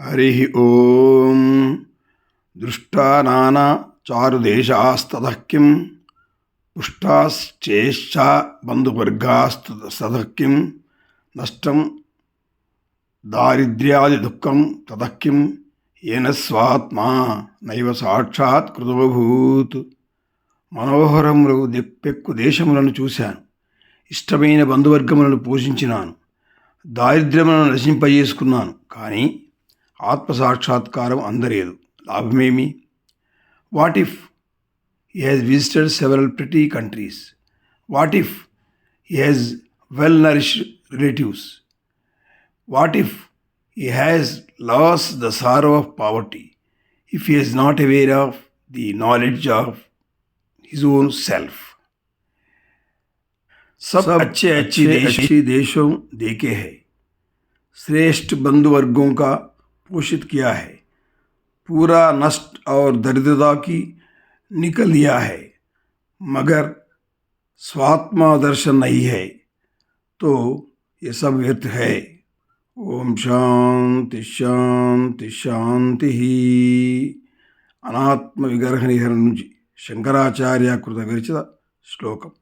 हरि ओम दृष्टा नाना चारुदेशास्ततः किं पुष्टाश्चेश्च बन्धुवर्गास्ततः किं नष्टं दारिद्र्यादिदुःखं ततः किं येन स्वात्मा నైవ సాక్షాత్ కృతోభూత్. మనోహరములు పెక్కు దేశములను చూశాను, ఇష్టమైన బంధువర్గములను పోషించినాను, దారిద్ర్యములను నశింపజేసుకున్నాను. కానీ ఆత్మసాక్షాత్కారం అందలేదు. లాభమేమి? What if he has visited several pretty countries? What if he has well nourished relatives? What if he has lost the sorrow of poverty? If he is not aware of the knowledge of his own self? सब अच्छे अच्छे देशों देखे हैं, श्रेष्ठ बंधु वर्गों का पोषित किया है, पूरा नष्ट और दरिद्रता की निकल दिया है, मगर स्वात्मा दर्शन नहीं है तो ये सब व्यर्थ है. ఓం శాంతి శాంతి శాంతి. అనాత్మ విగ్రహ నిహరణ నుంచి శంకరాచార్య కృత విరచిత శ్లోకం.